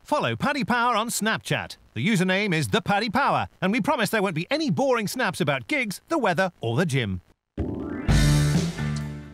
Follow Paddy Power on Snapchat. The username is @ThePaddyPower, and we promise there won't be any boring snaps about gigs, the weather or the gym.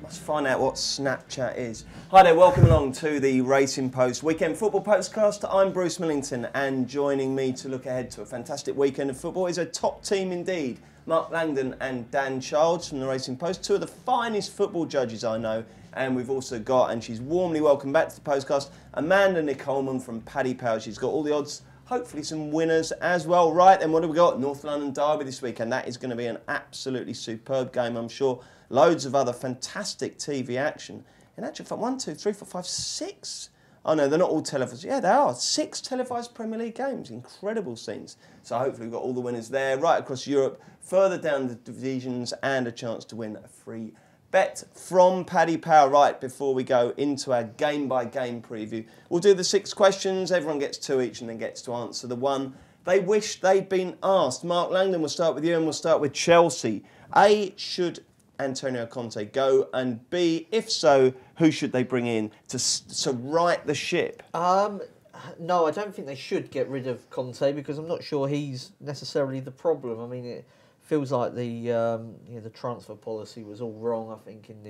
Let's find out what Snapchat is. Hi there, welcome along to the Racing Post Weekend Football Postcast. I'm Bruce Millington, and joining me to look ahead to a fantastic weekend of football is a top team indeed. Mark Langdon and Dan Childs from the Racing Post, two of the finest football judges I know. And we've also got, and she's warmly welcome back to the Postcast, Amanda Nicholman from Paddy Power. She's got all the odds, hopefully some winners as well. Right, then what have we got? North London Derby this weekend. That is going to be an absolutely superb game, I'm sure. Loads of other fantastic TV action. In actual fact, 1, 2, 3, 4, 5, 6. Oh no, they're not all televised. Yeah, they are. 6 televised Premier League games. Incredible scenes. So hopefully we've got all the winners there, right across Europe, further down the divisions, and a chance to win a free bet from Paddy Power. Right, before we go into our game-by-game preview, we'll do the 6 questions. Everyone gets 2 each and then gets to answer the one they wish they'd been asked. Mark Langdon, we'll start with you, and we'll start with Chelsea. A, should Antonio Conte go? And B, if so, who should they bring in to right the ship? No, I don't think they should get rid of Conte, because I'm not sure he's necessarily the problem. I mean, it feels like the transfer policy was all wrong, I think, in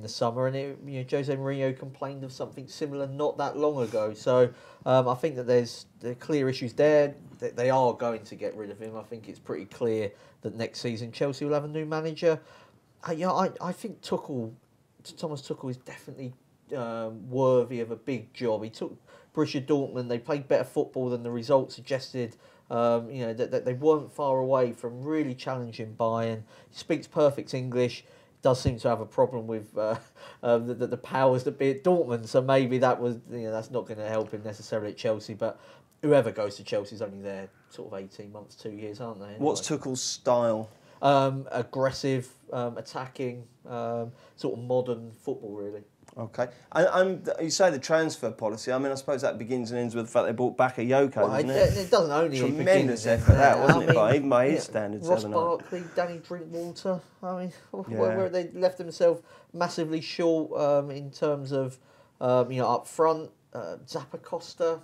the summer, and Jose Mourinho complained of something similar not that long ago. So I think that there are clear issues there. That they are going to get rid of him. I think it's pretty clear that next season Chelsea will have a new manager. I think Thomas Tuchel is definitely worthy of a big job. He took Borussia Dortmund. They played better football than the results suggested. That they weren't far away from really challenging Bayern. He speaks perfect English. Does seem to have a problem with the powers that be at Dortmund. So maybe that's not going to help him necessarily at Chelsea. But whoever goes to Chelsea is only there sort of 18 months, 2 years, aren't they? Anyway. What's Tuchel's style? Aggressive, attacking, sort of modern football, really. Okay. And you say the transfer policy. I mean, I suppose that begins and ends with the fact they brought back a Yoko, doesn't it? It doesn't only tremendous effort that, wasn't it? Even by his standards. Ross Barkley, Danny Drinkwater. I mean, where they left themselves massively short in terms of up front. Zappa Costa.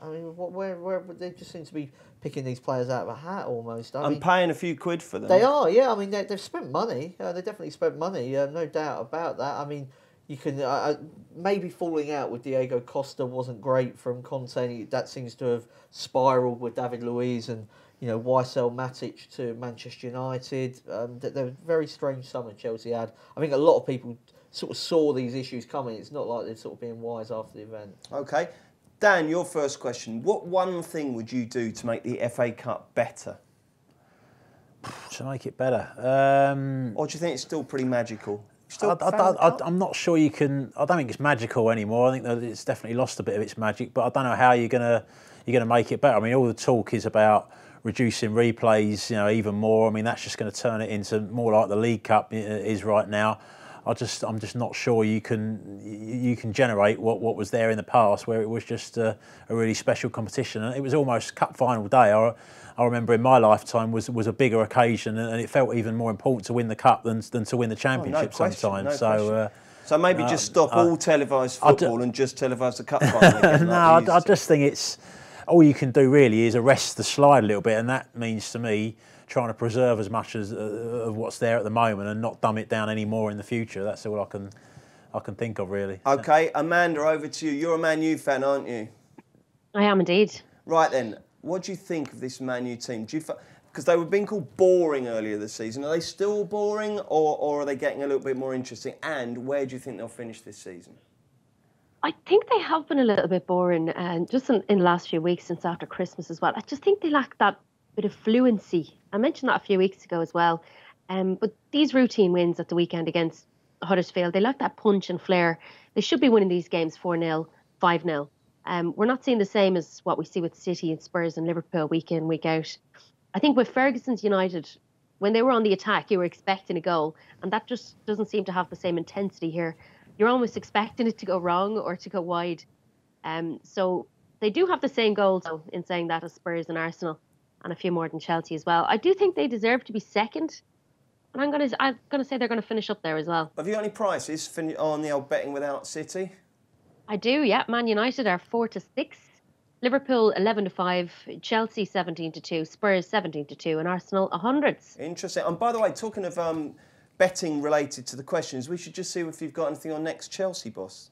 I mean, where they just seem to be picking these players out of a hat almost. I mean, paying a few quid for them. They are, yeah. I mean, they've spent money. They definitely spent money. No doubt about that. I mean, you can maybe falling out with Diego Costa wasn't great from Conte. That seems to have spiralled with David Luiz and Wysel Matic to Manchester United. They're a very strange summer Chelsea had. I think a lot of people sort of saw these issues coming. It's not like they're sort of being wise after the event. Okay. Dan, your first question. What one thing would you do to make the FA Cup better? To make it better? Or do you think it's still pretty magical? I'm not sure you can. I don't think it's magical anymore. I think that it's definitely lost a bit of its magic. But I don't know how you're gonna make it better. I mean, all the talk is about reducing replays, even more. I mean, that's just going to turn it into more like the League Cup is right now. I'm just not sure you can generate what was there in the past, where it was just a really special competition. And it was almost cup final day. I remember in my lifetime was a bigger occasion, and it felt even more important to win the cup than to win the championship sometimes. So maybe just stop all televised football and just televise the cup final. No, I just think it's all you can do really is arrest the slide a little bit, and that means to me trying to preserve as much as of what's there at the moment and not dumb it down any more in the future. That's all I can think of, really. Okay, Amanda, over to you. You're a Man U fan, aren't you? I am indeed. Right then, what do you think of this Man U team? Because they were being called boring earlier this season. Are they still boring, or are they getting a little bit more interesting? And where do you think they'll finish this season? I think they have been a little bit boring, and just in the last few weeks since after Christmas as well. I just think they lack that bit of fluency. I mentioned that a few weeks ago as well. But these routine wins at the weekend against Huddersfield, they lack that punch and flair. They should be winning these games 4-0, 5-0. We're not seeing the same as what we see with City and Spurs and Liverpool week in, week out. I think with Ferguson's United, when they were on the attack, you were expecting a goal, and that just doesn't seem to have the same intensity here. You're almost expecting it to go wrong or to go wide. So they do have the same goals, though, in saying that, as Spurs and Arsenal, and a few more than Chelsea as well. I do think they deserve to be second, and I'm gonna say they're gonna finish up there as well. Have you got any prices on the old betting without City? I do, yeah. Man United are 4-6, Liverpool 11-5, Chelsea 17-2, Spurs 17-2, and Arsenal 100s. Interesting. And by the way, talking of betting related to the questions, we should just see if you've got anything on next Chelsea, boss.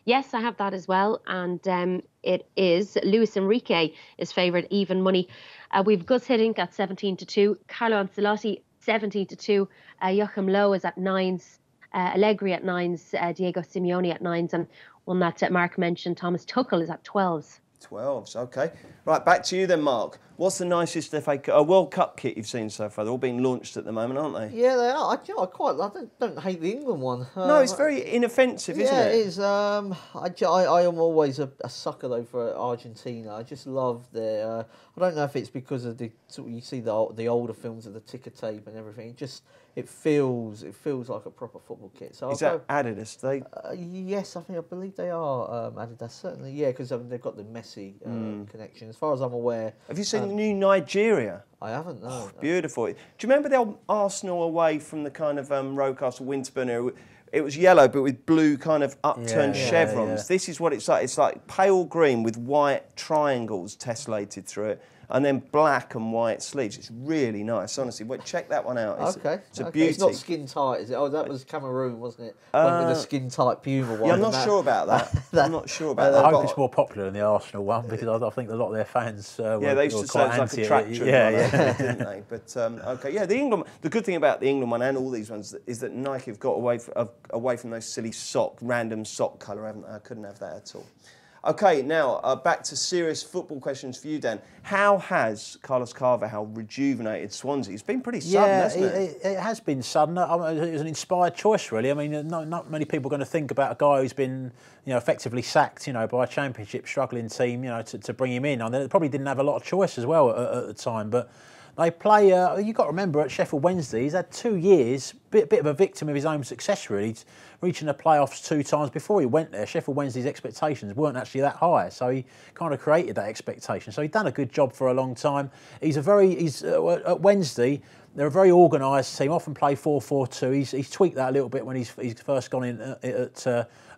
Yes, I have that as well, and it is Luis Enrique is favoured even money. We've Gus Hiddink at 17-2, Carlo Ancelotti 17-2, Joachim Low is at 9s, Allegri at 9s, Diego Simeone at 9s, and one that Mark mentioned, Thomas Tuchel, is at 12s. 12s, okay. Right, back to you then, Mark. What's the nicest World Cup kit you've seen so far? They're all being launched at the moment, aren't they? Yeah, they are. I don't hate the England one. No, it's very inoffensive, isn't it? Yeah, it is. I am always a sucker though for Argentina. I just love their. I don't know if it's because of you see the older films of the ticker tape and everything. It feels like a proper football kit. So is that Adidas? Yes, I believe they are Adidas. Certainly, yeah, because they've got the Messi connection. As far as I'm aware. Have you seen the new Nigeria? I haven't. No. Oh, beautiful. Do you remember the old Arsenal away from the kind of Rocastle Winterburn era? It was yellow, but with blue kind of upturned chevrons. Yeah. This is what it's like. It's like pale green with white triangles tessellated through it, and then black and white sleeves. It's really nice, honestly. But check that one out. It's a beauty. It's not skin tight, is it? Oh, that was Cameroon, wasn't it? Went with the skin tight Puma one. Yeah, I'm not sure about that. I'm not sure about that. I hope it's more popular than the Arsenal one because I think a lot of their fans they used to say it was like a tractor. Didn't they? But okay, yeah. The good thing about the England one and all these ones is that Nike have got away from those silly random sock colour, haven't they? I couldn't have that at all. Okay, now back to serious football questions for you, Dan. How has Carlos Carvalhal rejuvenated Swansea? It's been pretty sudden, hasn't it? It has been sudden. It was an inspired choice, really. I mean, not many people are going to think about a guy who's been, effectively sacked, by a Championship struggling team, to bring him in. And they probably didn't have a lot of choice as well at the time, but. They play, you've got to remember, at Sheffield Wednesday, he's had 2 years, bit of a victim of his own success, really. He's reaching the playoffs 2 times before he went there. Sheffield Wednesday's expectations weren't actually that high, so he kind of created that expectation. So he'd done a good job for a long time. At Wednesday, they're a very organised team, often play 4-4-2. He's tweaked that a little bit when he's first gone in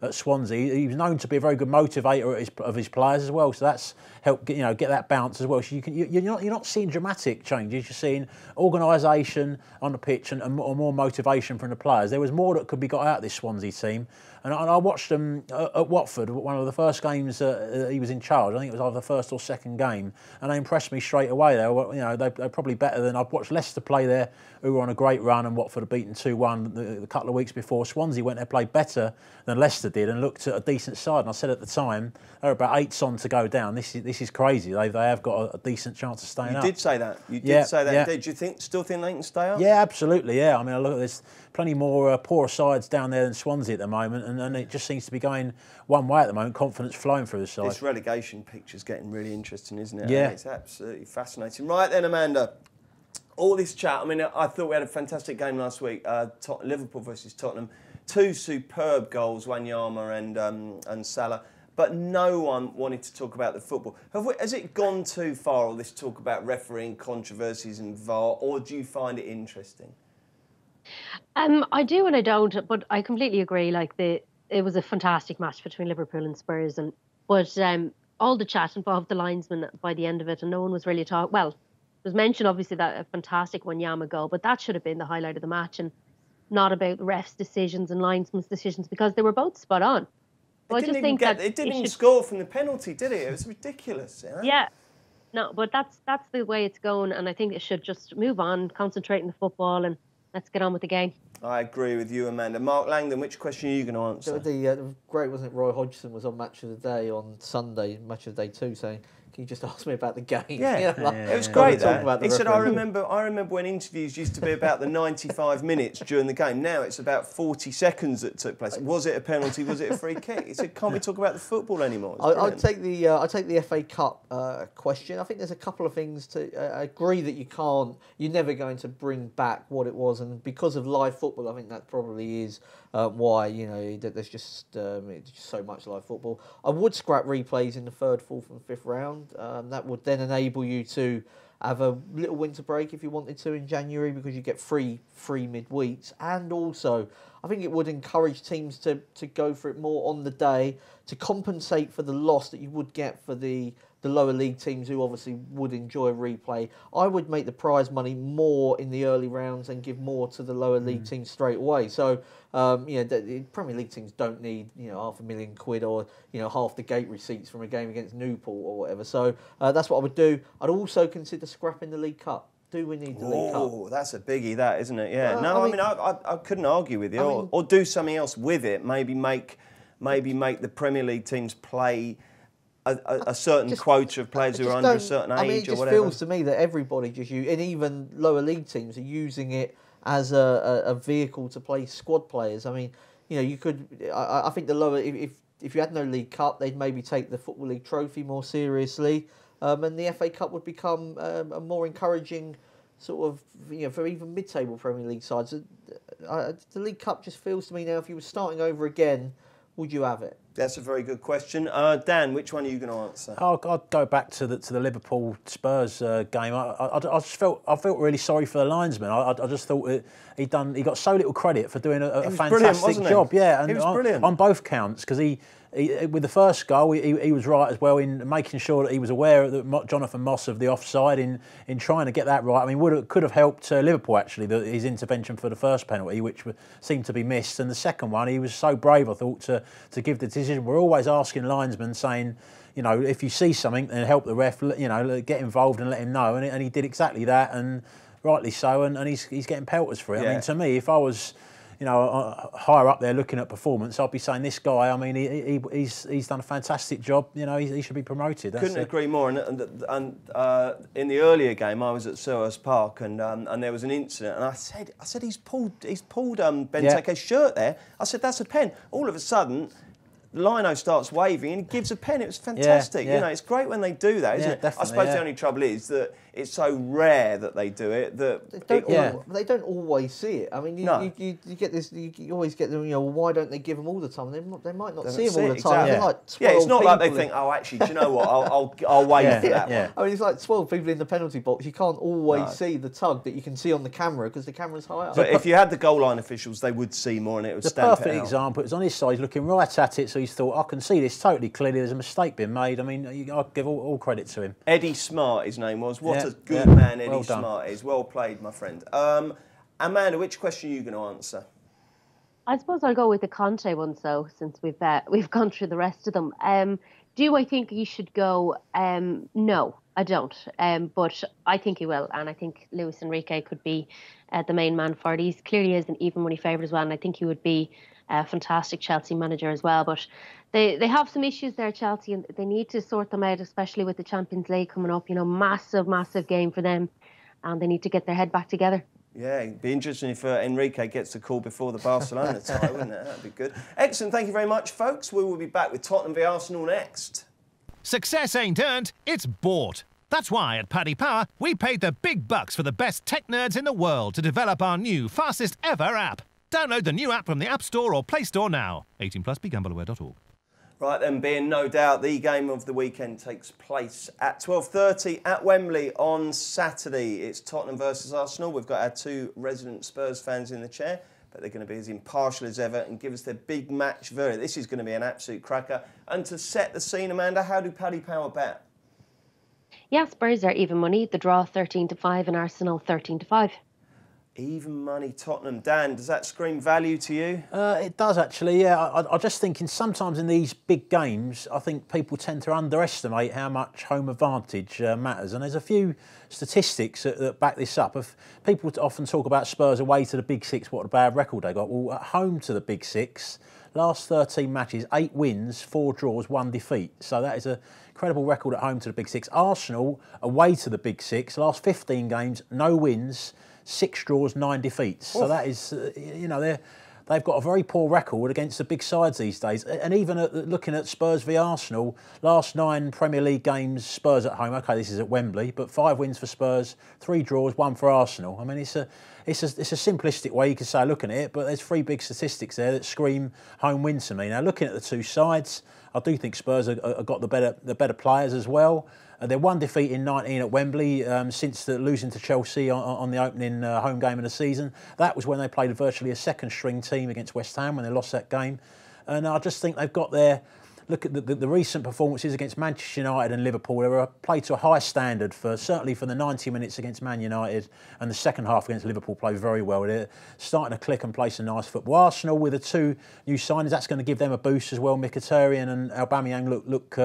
at Swansea. He was known to be a very good motivator of his players as well, so that's helped get that bounce as well. So you're not seeing dramatic changes. You're seeing organisation on the pitch and more motivation from the players. There was more that could be got out of this Swansea team. And I watched them at Watford, one of the first games he was in charge. I think it was either the first or second game, and they impressed me straight away. They're probably better than I've watched Leicester play there, who were on a great run, and Watford had beaten 2-1 a couple of weeks before. Swansea went there, played better than Leicester did, and looked at a decent side. And I said at the time they were about 8 on to go down. This is crazy. They have got a decent chance of staying up. You did say that. You did say that. Yeah. Did you still think they can stay up? Yeah, absolutely. Yeah. I mean, I look at this. Plenty more poorer sides down there than Swansea at the moment, and it just seems to be going one way at the moment. Confidence flowing through the side. This relegation picture's getting really interesting, isn't it? Yeah, it's absolutely fascinating. Right then, Amanda. All this chat. I mean, I thought we had a fantastic game last week. Liverpool versus Tottenham. 2 superb goals, Wanyama and Salah. But no one wanted to talk about the football. Has it gone too far, all this talk about refereeing controversies and VAR, or do you find it interesting? I do and I don't, but I completely agree. It was a fantastic match between Liverpool and Spurs, but all the chat involved the linesman by the end of it, and no one was really talking. Well, it was mentioned obviously that a fantastic Wanyama goal, but that should have been the highlight of the match, and not about refs' decisions and linesmen's decisions, because they were both spot on. So it didn't even score from the penalty, did it? It was ridiculous. Yeah. No, but that's the way it's going, and I think it should just move on, concentrate on the football, and let's get on with the game. I agree with you, Amanda. Mark Langdon, which question are you going to answer? The great, wasn't it? Roy Hodgson was on Match of the Day on Sunday, Match of the Day 2, saying, "Can you just ask me about the game?" Yeah, it was great. He said, "I remember when interviews used to be about the 95 minutes during the game. Now it's about 40 seconds that took place. Was it a penalty? Was it a free kick?" He said, "Can't we talk about the football anymore?" I'd take the FA Cup question. I think there's a couple of things I agree that you're never going to bring back what it was, and because of live football, I think that probably is why there's just so much live football. I would scrap replays in the 3rd, 4th, and 5th round. That would then enable you to have a little winter break if you wanted to in January, because you get free midweeks. And also, I think it would encourage teams to go for it more on the day to compensate for the loss that you would get for the lower league teams who obviously would enjoy a replay. I would make the prize money more in the early rounds and give more to the lower league teams straight away. So, the Premier League teams don't need, £500,000 or, half the gate receipts from a game against Newport or whatever. So that's what I would do. I'd also consider scrapping the League Cup. Do we need the League Cup? Oh, that's a biggie, that, isn't it? Yeah. I couldn't argue with you. Or do something else with it. Maybe make the Premier League teams play a certain quota of players who are under a certain age or whatever. It just feels to me that everybody and even lower league teams are using it as a vehicle to play squad players. I mean, you could. I think the lower, if you had no League Cup, they'd maybe take the Football League Trophy more seriously, and the FA Cup would become a more encouraging sort of, for even mid-table Premier League sides. The League Cup just feels to me now, if you were starting over again, would you have it? That's a very good question. Dan, which one are you going to answer? I'd go back to the Liverpool Spurs game. I just felt really sorry for the linesman. I just thought he got so little credit for doing a fantastic job. Yeah, and he was brilliant on both counts, because he with the first goal he was right as well in making sure that he was aware of Jonathan Moss of the offside in trying to get that right. I mean, could have helped Liverpool actually, his intervention for the first penalty, which seemed to be missed, and the second one he was so brave, I thought, to give the decision. We're always asking linesmen, saying, if you see something, then help the ref, get involved and let him know, and he did exactly that, and rightly so, and he's getting pelters for it. Yeah. I mean, to me, if I was higher up there looking at performance, I'd be saying this guy, I mean, he's done a fantastic job. He should be promoted. Couldn't agree more. And in the earlier game, I was at Selhurst Park, and there was an incident, and I said he's pulled Benteke's shirt there. I said, that's a pen. All of a sudden, Lino starts waving and he gives a pen. It was fantastic. Yeah. It's great when they do that, isn't it? I suppose the only trouble is that it's so rare that they do it that they don't always see it. I mean, you get this. You always get them. Why don't they give them all the time? They might not see them all the time. Exactly. It's not like they think, oh, actually, do you know what? I'll wait for that one. I mean, it's like 12 people in the penalty box. You can't always see the tug that you can see on the camera because the camera's high up. But if you had the goal line officials, they would see more, and it would stamp it out. The perfect example. It was on his side, looking right at it, so he's thought, I can see this totally clearly. There's a mistake being made. I mean, I'll give all credit to him. Eddie Smart, his name was. What a good man Eddie Smart is. Well played, my friend. Amanda, which question are you going to answer? I suppose I'll go with the Conte one, since we've gone through the rest of them. Do I think he should go? No, I don't. But I think he will, and I think Luis Enrique could be the main man for it. He clearly is an even money favourite as well, and I think he would be a fantastic Chelsea manager as well. But they have some issues there, Chelsea, and they need to sort them out, especially with the Champions League coming up. Massive game for them, and they need to get their head back together. Yeah, it'd be interesting if Enrique gets the call before the Barcelona tie, wouldn't it? That'd be good. Excellent, thank you very much, folks. We will be back with Tottenham v Arsenal next. Success ain't earned, it's bought. That's why at Paddy Power, we paid the big bucks for the best tech nerds in the world to develop our new, fastest ever app. Download the new app from the App Store or Play Store now. 18+, begambleaware.org. Right then, being no doubt, the game of the weekend takes place at 12:30 at Wembley on Saturday. It's Tottenham versus Arsenal. We've got our two resident Spurs fans in the chair, but they're going to be as impartial as ever and give us their big match verdict. This is going to be an absolute cracker. And to set the scene, Amanda, how do Paddy Power bet? Yeah, Spurs are even money. The draw 13-5 and Arsenal 13-5. Even money, Tottenham. Dan, does that scream value to you? It does, actually, yeah. I just think sometimes in these big games, I think people tend to underestimate how much home advantage matters. And there's a few statistics that back this up. If people often talk about Spurs away to the Big Six, what a bad record they got. Well, at home to the Big Six, last 13 matches, 8 wins, 4 draws, 1 defeat. So that is a incredible record at home to the Big Six. Arsenal, away to the Big Six, last 15 games, no wins, 6 draws, 9 defeats. So that is, they've got a very poor record against the big sides these days. And even looking at Spurs v Arsenal, last 9 Premier League games, Spurs at home. OK, this is at Wembley, but 5 wins for Spurs, 3 draws, 1 for Arsenal. I mean, it's a simplistic way you could say looking at it, but there's 3 big statistics there that scream home win to me. Now, looking at the two sides, I do think Spurs have got the better players as well. They're one defeat in 19 at Wembley since losing to Chelsea on the opening home game of the season. That was when they played virtually a second-string team against West Ham when they lost that game. And I just think they've got their... Look at the recent performances against Manchester United and Liverpool. They were played to a high standard, certainly for the 90 minutes against Man United, and the second half against Liverpool played very well. They're starting to click and play some nice football. Arsenal, with the two new signings, that's going to give them a boost as well. Mkhitaryan and Aubameyang look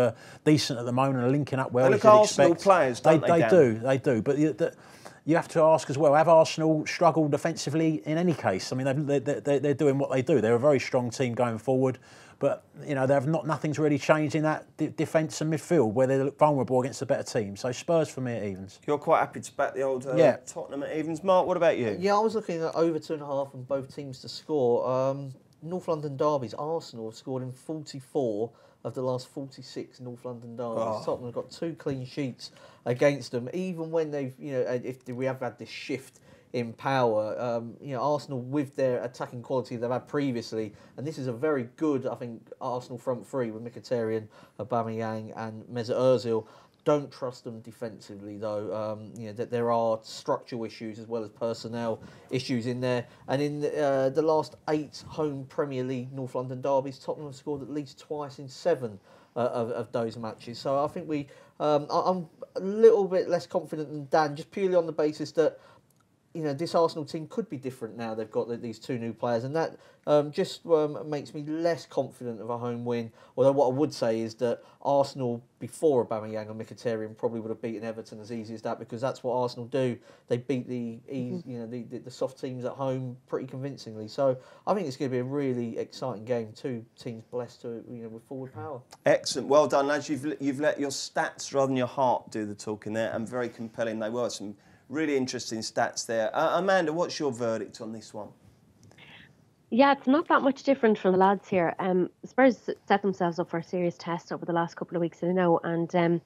decent at the moment and are linking up well. They look Arsenal players, don't they? They do. But you have to ask as well, have Arsenal struggled defensively in any case? I mean, they're doing what they do. They're a very strong team going forward. But, nothing's really changed in that defence and midfield where they look vulnerable against a better team. So Spurs for me at evens. You're quite happy to back the old Tottenham at evens. Mark, what about you? Yeah, I was looking at over 2.5 and both teams to score. North London derbies, Arsenal have scored in 44 of the last 46 North London derbies. Oh. Tottenham have got 2 clean sheets against them, even when they've, if we have had this shift in power, Arsenal with their attacking quality they've had previously, and this is a very good, I think, Arsenal front three with Mkhitaryan, Aubameyang and Mesut Ozil. Don't trust them defensively though. That there are structural issues as well as personnel issues in there. And in the last 8 home Premier League North London derbies, Tottenham have scored at least twice in 7 of those matches. So I think I'm a little bit less confident than Dan, just purely on the basis that this Arsenal team could be different now they've got these 2 new players, and that just makes me less confident of a home win. Although what I would say is that Arsenal, before Aubameyang and Mkhitaryan, probably would have beaten Everton as easy as that, because that's what Arsenal do. They beat the soft teams at home pretty convincingly. So I think it's going to be a really exciting game. 2 teams blessed with forward power. Excellent, well done, lads. You've let your stats rather than your heart do the talking there, and very compelling they were. Some really interesting stats there. Amanda, what's your verdict on this one? Yeah, it's not that much different from the lads here. Spurs set themselves up for a serious test over the last couple of weeks, I know, and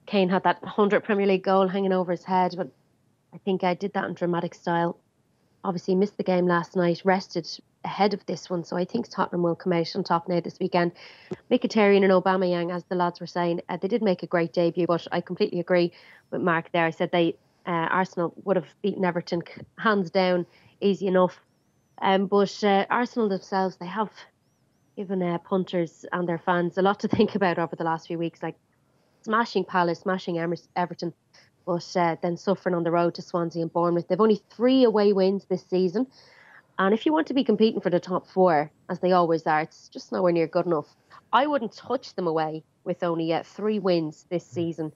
Kane had that 100th Premier League goal hanging over his head, but I think I did that in dramatic style. Obviously missed the game last night, rested ahead of this one, so I think Tottenham will come out on top now this weekend. Mkhitaryan and Aubameyang, as the lads were saying, they did make a great debut, but I completely agree with Mark there. I said Arsenal would have beaten Everton hands down, easy enough. But Arsenal themselves, they have given punters and their fans a lot to think about over the last few weeks, like smashing Palace, smashing Everton, but then suffering on the road to Swansea and Bournemouth. They've only 3 away wins this season. And if you want to be competing for the top 4, as they always are, it's just nowhere near good enough. I wouldn't touch them away with only 3 wins this season.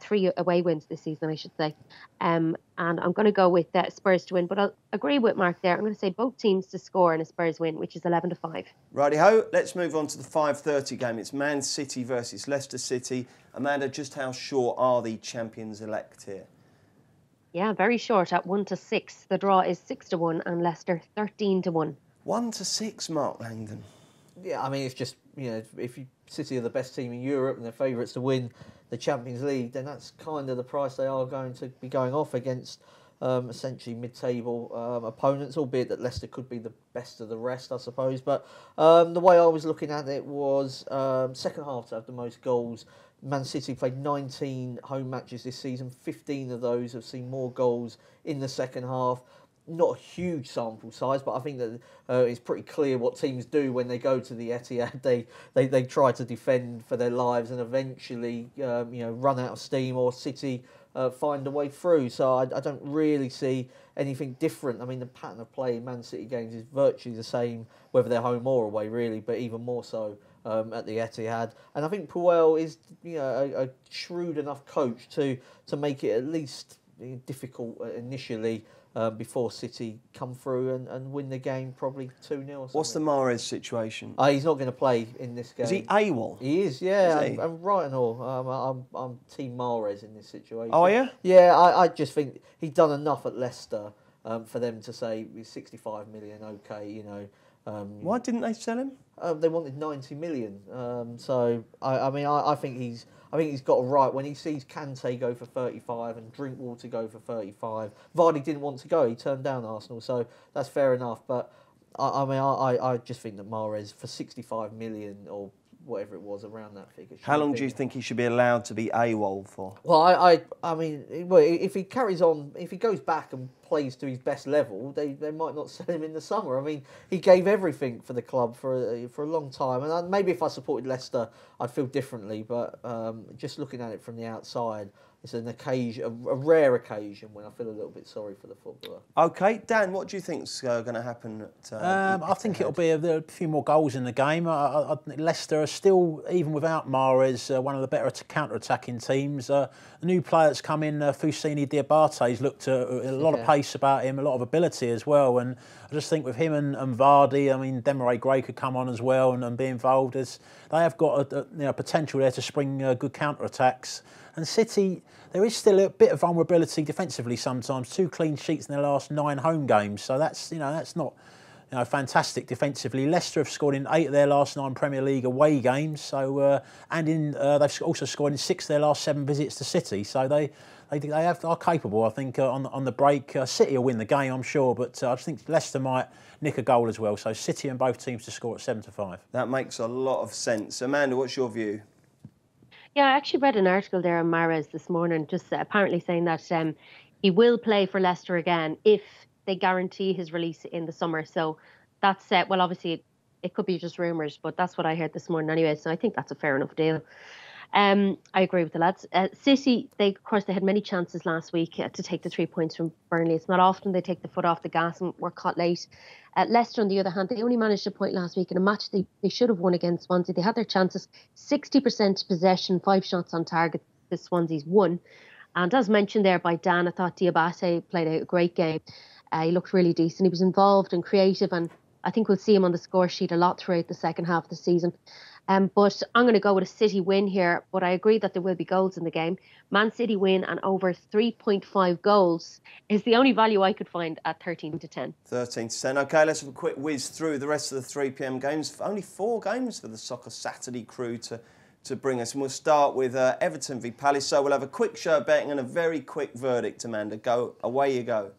3 away wins this season, I should say. And I'm going to go with Spurs to win. But I'll agree with Mark there. I'm going to say both teams to score and a Spurs win, which is 11-5. Righty-ho, let's move on to the 5:30 game. It's Man City versus Leicester City. Amanda, just how short are the champions-elect here? Yeah, very short at 1-6. The draw is 6-1 and Leicester 13-1. 1-6, Mark Langdon. Yeah, I mean, it's just, if City are the best team in Europe and they're favourites to win the Champions League, then that's kind of the price they are going to be going off against essentially mid-table opponents, albeit that Leicester could be the best of the rest, I suppose. But the way I was looking at it was second half to have the most goals. Man City played 19 home matches this season. 15 of those have seen more goals in the second half. Not a huge sample size, but I think that it's pretty clear what teams do when they go to the Etihad. They try to defend for their lives and eventually run out of steam, or City find a way through. So I don't really see anything different. I mean, the pattern of play in Man City games is virtually the same whether they're home or away, really, but even more so at the Etihad. And I think Puel is a shrewd enough coach to make it at least difficult initially. Before City come through and win the game, probably 2-0 or something. What's the Mahrez situation? He's not going to play in this game. Is he AWOL? He is, yeah. Is he? I'm right and all. I'm Team Mahrez in this situation. Oh, yeah? Yeah, I just think he's done enough at Leicester for them to say 65 million, okay, Why didn't they sell him? They wanted 90 million. So I think he's got a right. When he sees Kante go for 35 and Drinkwater go for 35, Vardy didn't want to go. He turned down Arsenal, so that's fair enough. But I just think that Mahrez for 65 million or whatever it was around that figure. How long do you think he should be allowed to be AWOL for? Well, I mean, if he carries on, if he goes back and plays to his best level, they might not sell him in the summer. I mean, he gave everything for the club for a long time, and maybe if I supported Leicester, I'd feel differently. But just looking at it from the outside, it's an occasion, a rare occasion when I feel a little bit sorry for the footballer. Okay, Dan, what do you think's going to happen at I think it'll be a few more goals in the game. Leicester are still, even without Mahrez, one of the better counter-attacking teams. The new player that's come in, Foussini Diabate's looked a lot of pace about him, a lot of ability as well. And I just think with him and Vardy, I mean, Demarai Gray could come on as well and be involved. They have got potential there to spring good counter-attacks. And City, there is still a bit of vulnerability defensively sometimes. 2 clean sheets in their last 9 home games, so that's not fantastic defensively. Leicester have scored in 8 of their last 9 Premier League away games, so they've also scored in 6 of their last 7 visits to City. So they are capable. I think on the break, City will win the game, I'm sure, but I just think Leicester might nick a goal as well. So City and both teams to score at 7-5. That makes a lot of sense. Amanda, what's your view? Yeah, I actually read an article there on Mahrez this morning, just apparently saying that he will play for Leicester again if they guarantee his release in the summer. So that's well, obviously it could be just rumours, but that's what I heard this morning anyway. So I think that's a fair enough deal. I agree with the lads. City, they had many chances last week to take the 3 points from Burnley. It's not often they take the foot off the gas and were caught late. Leicester, on the other hand, they only managed a point last week in a match they should have won against Swansea. They had their chances, 60% possession, 5 shots on target. The Swansea's won. And as mentioned there by Dan, I thought Diabate played a great game. He looked really decent. He was involved and creative, and I think we'll see him on the score sheet a lot throughout the second half of the season. But I'm going to go with a City win here, but I agree that there will be goals in the game. Man City win and over 3.5 goals is the only value I could find at 13-10. 13-10. OK, let's have a quick whiz through the rest of the 3 p.m. games. Only 4 games for the Soccer Saturday crew to bring us. And we'll start with Everton v Palace. So we'll have a quick show of betting and a very quick verdict, Amanda. Away you go.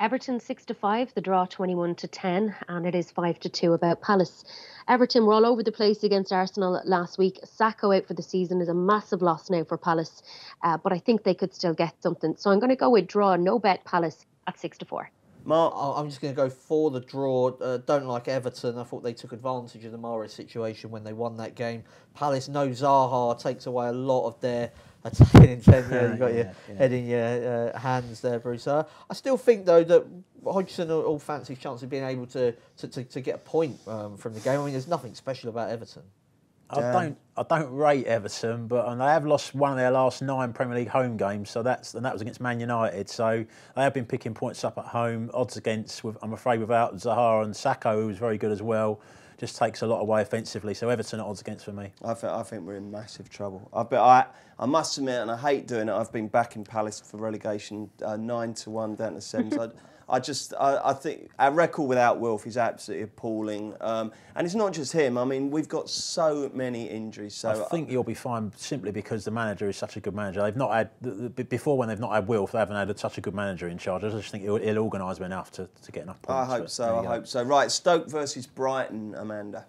Everton 6-5, the draw 21-10, and it is 5-2 about Palace. Everton were all over the place against Arsenal last week. Sakho out for the season is a massive loss now for Palace, but I think they could still get something. So I'm going to go with draw, no bet Palace at 6-4. Mark? I'm just going to go for the draw. Don't like Everton. I thought they took advantage of the Mahrez situation when they won that game. Palace, no Zaha, takes away a lot of their attacking intent. You've got your head in your hands there, Bruce. I still think, though, that Hodgson will fancy his chance of being able to get a point from the game. I mean, there's nothing special about Everton. I don't rate Everton, but they have lost one of their last 9 Premier League home games, so that was against Man United. So they have been picking points up at home. Odds against, I'm afraid, without Zaha and Sakho, who was very good as well, just takes a lot away offensively. So Everton at odds against for me. I think we're in massive trouble. I must admit, and I hate doing it, I've been backing Palace for relegation 9-1 down to 7s. I think our record without Wilf is absolutely appalling. And it's not just him. I mean, we've got so many injuries. So I think you'll be fine simply because the manager is such a good manager. They've not had, before when they've not had Wilf, they haven't had such a good manager in charge. I just think he'll organise them enough to get enough points. I hope so. Right, Stoke versus Brighton, Amanda.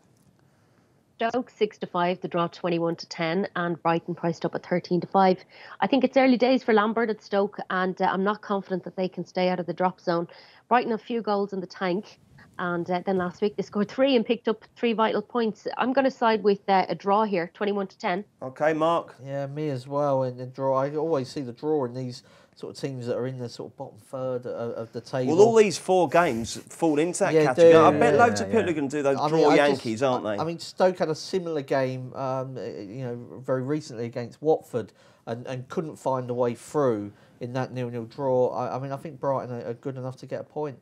Stoke 6-5, the draw 21-10, and Brighton priced up at 13-5. I think it's early days for Lambert at Stoke, and I'm not confident that they can stay out of the drop zone. Brighton have a few goals in the tank, and then last week they scored 3 and picked up 3 vital points. I'm going to side with a draw here, 21-10. Okay, Mark. Yeah, me as well. And the draw, I always see the draw in these sort of teams that are in the sort of bottom third of the table. Well, all these 4 games fall into that category. I bet loads of people are going to do those Yankees, aren't they? I mean, Stoke had a similar game, very recently against Watford, and couldn't find a way through in that 0-0 draw. I think Brighton are good enough to get a point.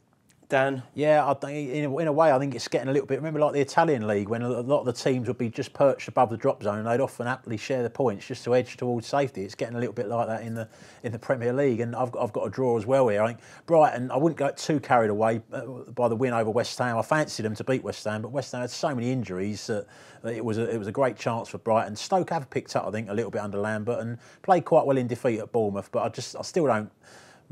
Dan? Yeah, I think in a way, I think it's getting a little bit. Remember, like the Italian league, when a lot of the teams would be just perched above the drop zone, and they'd often happily share the points just to edge towards safety. It's getting a little bit like that in the Premier League, and I've got a draw as well here. I think Brighton, I wouldn't get too carried away by the win over West Ham. I fancied them to beat West Ham, but West Ham had so many injuries that it was a great chance for Brighton. Stoke have picked up, I think, a little bit under Lambert and played quite well in defeat at Bournemouth, but I still don't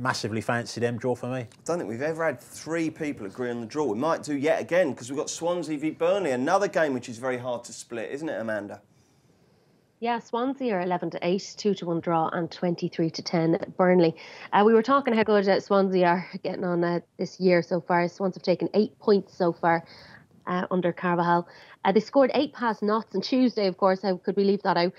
massively fancy them. Draw for me. I don't think we've ever had 3 people agree on the draw. We might do yet again because we've got Swansea v Burnley, another game which is very hard to split, isn't it, Amanda? Yeah, Swansea are 11-8, 2-1 draw, and 23-10 at Burnley. We were talking how good Swansea are getting on this year so far. Swans have taken 8 points so far under Carvajal. They scored 8 past Notts on Tuesday, of course. How could we leave that out?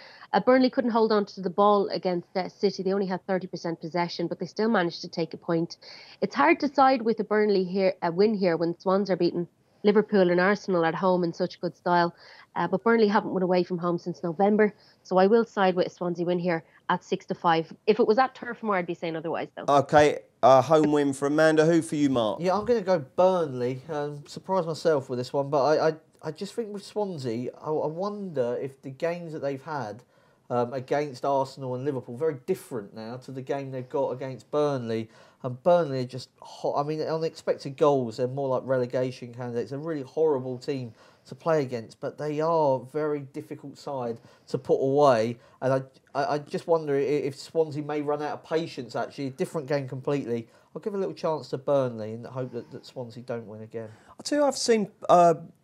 Burnley couldn't hold on to the ball against City. They only had 30% possession, but they still managed to take a point. It's hard to side with a Burnley win here when Swans are beating Liverpool and Arsenal at home in such good style. But Burnley haven't won away from home since November, so I will side with a Swansea win here at 6-5. If it was at Turf Moor, I'd be saying otherwise, though. OK, home win for Amanda. Who for you, Mark? Yeah, I'm going to go Burnley. Surprised myself with this one, but I just think with Swansea, I wonder if the games that they've had against Arsenal and Liverpool very different now to the game they've got against Burnley. And Burnley are just hot. I mean, unexpected goals. They're more like relegation candidates. They're a really horrible team to play against, but they are a very difficult side to put away. And I just wonder if Swansea may run out of patience, actually. A different game completely. I'll give a little chance to Burnley and hope that Swansea don't win again. I'll tell you, I've seen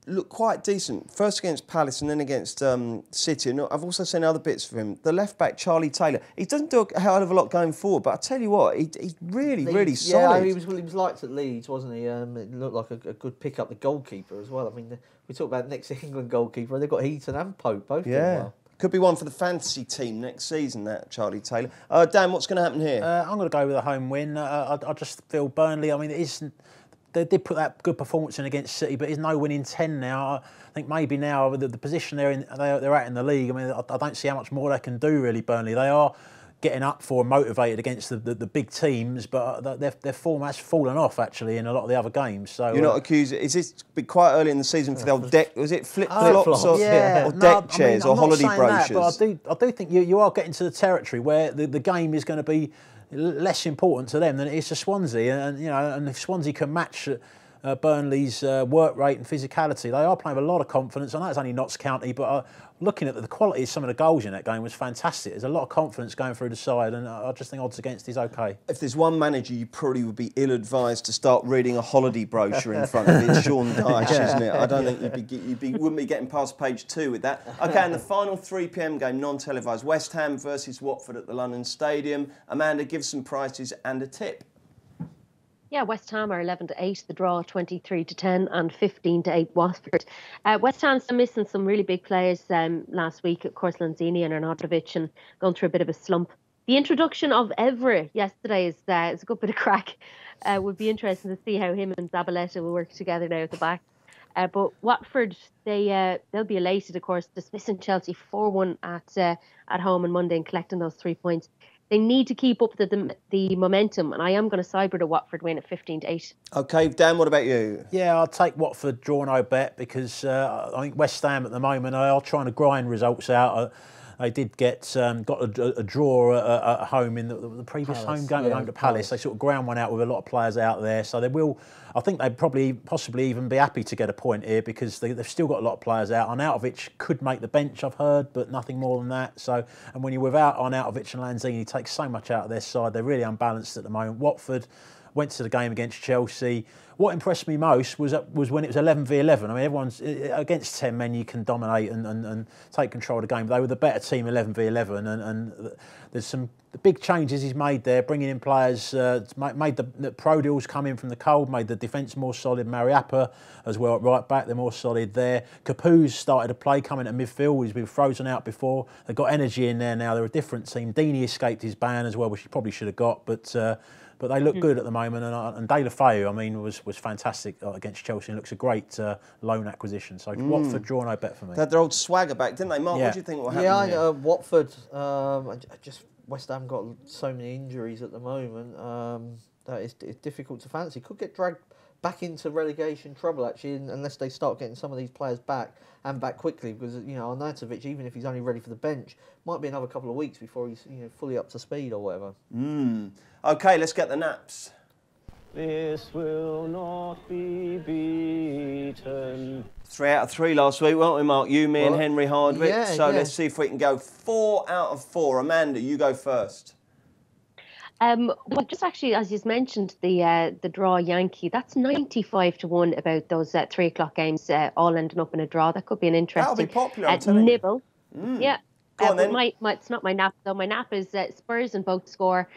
look quite decent. First against Palace and then against City. And I've also seen other bits of him. The left-back, Charlie Taylor, he doesn't do a hell of a lot going forward, but I tell you what, he's really solid. Yeah, he was liked at Leeds, wasn't he? It looked like a good pick-up, the goalkeeper as well. I mean, we talk about next England goalkeeper, they've got Heaton and Pope, both doing well. Could be one for the fantasy team next season, that Charlie Taylor. Dan, what's going to happen here? I'm going to go with a home win. I just feel Burnley, I mean, they did put that good performance in against City, but it's no winning 10 now. I think maybe now with the position they're at in the league, I mean, I don't see how much more they can do, really, Burnley. They are getting up for and motivated against the big teams, but their form has fallen off, actually, in a lot of the other games. So you're not accused. Is this quite early in the season for the old deck? Was it flip-flops or deck chairs or holiday brochures? That, but I do think you are getting to the territory where the game is going to be less important to them than it is to Swansea, and if Swansea can match Burnley's work rate and physicality, they are playing with a lot of confidence. I know it's only Notts County, but looking at the quality of some of the goals in that game was fantastic. There's a lot of confidence going through the side, and I just think odds against is okay. If there's one manager you probably would be ill-advised to start reading a holiday brochure in front of, it's Sean Dyche, isn't it? I don't think wouldn't be getting past page 2 with that. Okay, and the final 3 p.m. game, non-televised, West Ham versus Watford at the London Stadium. Amanda, give some prices and a tip. Yeah, West Ham are 11-8, the draw 23-10 and 15-8 Watford. West Ham's missing some really big players last week, of course, Lanzini and Arnautovic, and going through a bit of a slump. The introduction of Evra yesterday is a good bit of crack. Would be interesting to see how him and Zabaleta will work together now at the back. But Watford, they'll be elated, of course, dismissing Chelsea 4-1 at home on Monday and collecting those 3 points. They need to keep up the momentum, and I am going to side with a Watford win at 15-8. OK, Dan, what about you? Yeah, I'll take Watford draw no bet because I think West Ham at the moment are trying to grind results out. They did got a draw at home in the previous home game at home to Palace. They sort of ground one out with a lot of players out there. So they will, I think they'd possibly even be happy to get a point here because they've still got a lot of players out. Arnautovic could make the bench, I've heard, but nothing more than that. So, and when you're without Arnautovic and Lanzini, it takes so much out of their side. They're really unbalanced at the moment. Watford went to the game against Chelsea. What impressed me most was when it was 11v11. I mean, everyone's against 10 men, you can dominate and take control of the game. But they were the better team 11v11, and there's some big changes he's made there, bringing in players, made the Pro Deals come in from the cold, made the defence more solid. Mariappa as well at right back, they're more solid there. Capu's started to play, coming to midfield. He's been frozen out before. They've got energy in there now. They're a different team. Deeney escaped his ban as well, which he probably should have got, but they look good at the moment, and De La Feu, I mean, was fantastic against Chelsea, and looks a great loan acquisition. So Watford draw no bet for me. They had their old swagger back, didn't they, Mark? Yeah. What do you think will happen? Yeah, Watford. West Ham got so many injuries at the moment that it's difficult to fancy. Could get dragged back into relegation trouble actually, unless they start getting some of these players back and back quickly. Because Arnautovic, even if he's only ready for the bench, might be another couple of weeks before he's fully up to speed or whatever. Okay, let's get the naps. This will not be beaten. 3 out of 3 last week, weren't we, Mark? You, me, and Henry Hardwick. Yeah, so let's see if we can go 4 out of 4. Amanda, you go first. Well, just actually, as you mentioned, the draw Yankee, that's 95-1 about those 3 o'clock games all ending up in a draw. That could be an interesting That'll be popular, I'm telling nibble. you. Yeah. Go on then. It's not my nap, though. My nap is Spurs and both score.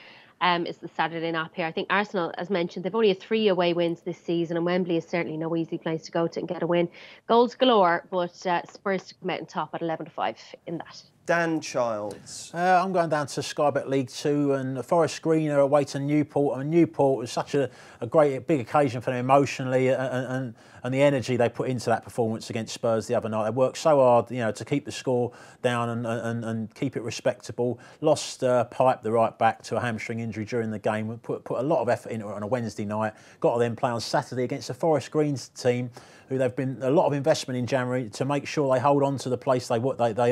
It's the Saturday nap here. I think Arsenal, as mentioned, they've only 3 away wins this season, and Wembley is certainly no easy place to go to and get a win. Goals galore, but Spurs to come out on top at 11-5 in that. Dan Childs. I'm going down to Sky Bet League 2 and Forest Green are away to Newport. I mean, Newport was such a great, big occasion for them emotionally and the energy they put into that performance against Spurs the other night. They worked so hard, to keep the score down and keep it respectable. Lost Pipe, the right back, to a hamstring injury during the game. Put a lot of effort into it on a Wednesday night. Got to then play on Saturday against the Forest Greens team, who they've been a lot of investment in January to make sure they hold on to the place they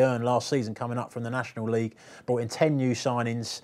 earned last season coming up from the National League. Brought in 10 new signings.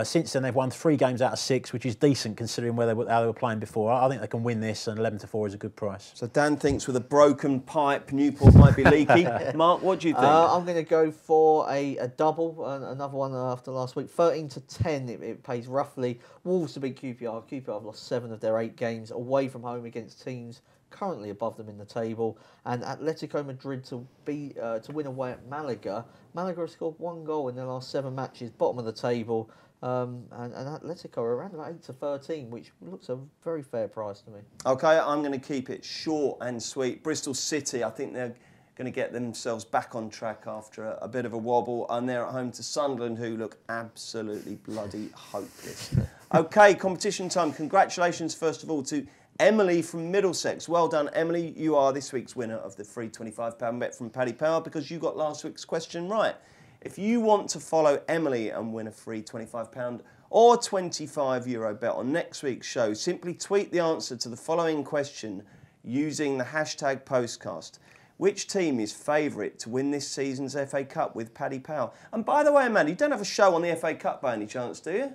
Since then, they've won 3 games out of 6, which is decent considering how they were playing before. I think they can win this, and 11-4 is a good price. So Dan thinks with a broken pipe, Newport might be leaky. Mark, what do you think? I'm going to go for a double, another one after last week. 13-10, it pays roughly. Wolves to beat QPR. QPR have lost 7 of their 8 games away from home against teams currently above them in the table, and Atletico Madrid to win away at Malaga. Malaga have scored 1 goal in their last 7 matches, bottom of the table. And Atletico are around about 8-13, which looks a very fair price to me. OK, I'm going to keep it short and sweet. Bristol City, I think they're going to get themselves back on track after a bit of a wobble, and they're at home to Sunderland, who look absolutely bloody hopeless. OK, competition time. Congratulations, first of all, to Emily from Middlesex. Well done, Emily. You are this week's winner of the free £25 bet from Paddy Power because you got last week's question right. If you want to follow Emily and win a free £25 or €25 bet on next week's show, simply tweet the answer to the following question using the hashtag Postcast. Which team is favourite to win this season's FA Cup with Paddy Power? And by the way, Amanda, you don't have a show on the FA Cup by any chance, do you?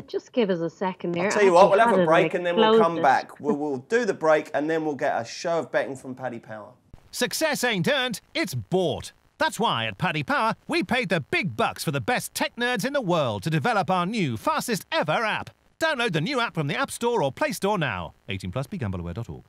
Just give us a second there. I'll tell you what, we'll have a break and then we'll come back. We'll do the break and then we'll get a show of betting from Paddy Power. Success ain't earned, it's bought. That's why at Paddy Power, we paid the big bucks for the best tech nerds in the world to develop our new, fastest ever app. Download the new app from the App Store or Play Store now. 18 plus, begambleaware.org.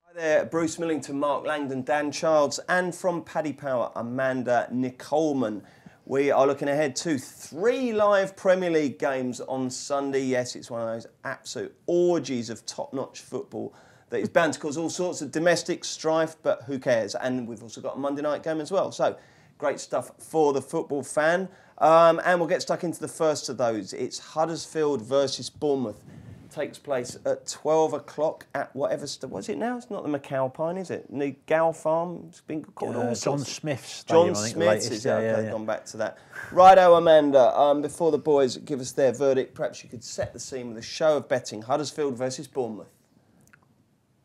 Hi there, Bruce Millington, Mark Langdon, Dan Childs, and from Paddy Power, Amanda Nicoleman. We are looking ahead to 3 live Premier League games on Sunday. Yes, it's one of those absolute orgies of top-notch football that is bound to cause all sorts of domestic strife, but who cares? And we've also got a Monday night game as well. So, great stuff for the football fan. And we'll get stuck into the first of those. It's Huddersfield versus Bournemouth. Takes place at 12 o'clock at whatever... What's it now? It's not the McAlpine, is it? The Gal Farm? It's been called all John sorts. Smith's John stadium, I think, Smith's, is it? yeah, Okay, yeah. gone back to that. Righto, Amanda, before the boys give us their verdict, perhaps you could set the scene with a show of betting. Huddersfield versus Bournemouth.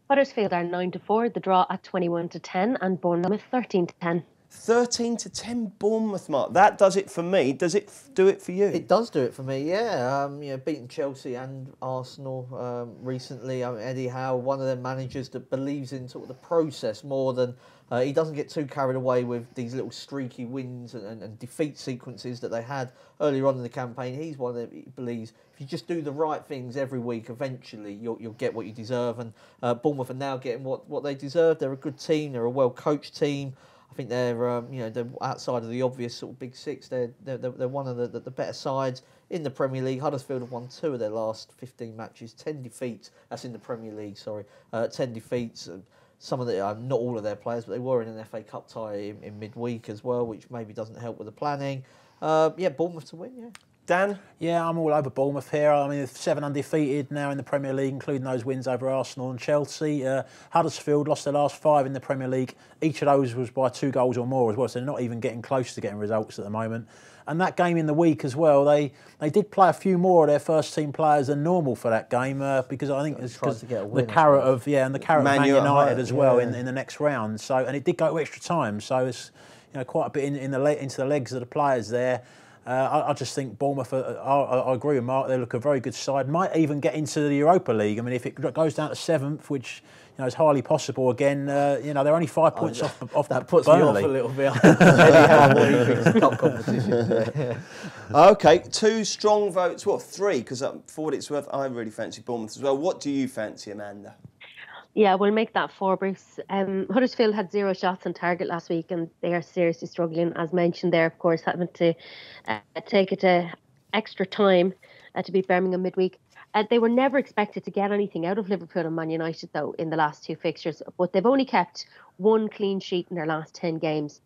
Huddersfield are 9-4, the draw at 21-10, and Bournemouth 13-10. 13-10 Bournemouth, Mark. That does it for me. Does it do it for you? It does do it for me, yeah. Beating Chelsea and Arsenal recently. Eddie Howe, one of their managers that believes in sort of the process more than... he doesn't get too carried away with these little streaky wins and defeat sequences that they had earlier on in the campaign. He's one that believes if you just do the right things every week, eventually you'll get what you deserve. And Bournemouth are now getting what they deserve. They're a good team. They're a well-coached team. I think they're they're outside of the obvious sort of big six. They're one of the better sides in the Premier League. Huddersfield have won 2 of their last 15 matches, 10 defeats. That's in the Premier League, sorry. 10 defeats. Some of the not all of their players, but they were in an FA Cup tie in midweek as well, which maybe doesn't help with the planning. Bournemouth to win. Yeah. Dan? Yeah, I'm all over Bournemouth here. I mean, 7 undefeated now in the Premier League, including those wins over Arsenal and Chelsea. Huddersfield lost their last 5 in the Premier League. Each of those was by 2 goals or more as well, so they're not even getting close to getting results at the moment. And that game in the week as well, they did play a few more of their first-team players than normal for that game because I think it's because the carrot of Man United as well in the next round. So and it did go to extra time, so it's quite a bit into the legs of the players there. I just think Bournemouth, I agree with Mark, they look a very good side. Might even get into the Europa League. I mean, if it goes down to 7th, which is highly possible again, they're only 5 points off that puts Burnley. me off a little bit. Anyhow, what he thinks of cup competition. Okay, 2 strong votes. What, 3? Because for what it's worth, I really fancy Bournemouth as well. What do you fancy, Amanda? Yeah, we'll make that 4, Bruce. Huddersfield had 0 shots on target last week, and they are seriously struggling, as mentioned there, of course, having to take it to extra time to beat Birmingham midweek. They were never expected to get anything out of Liverpool and Man United, though, in the last 2 fixtures, but they've only kept 1 clean sheet in their last 10 games.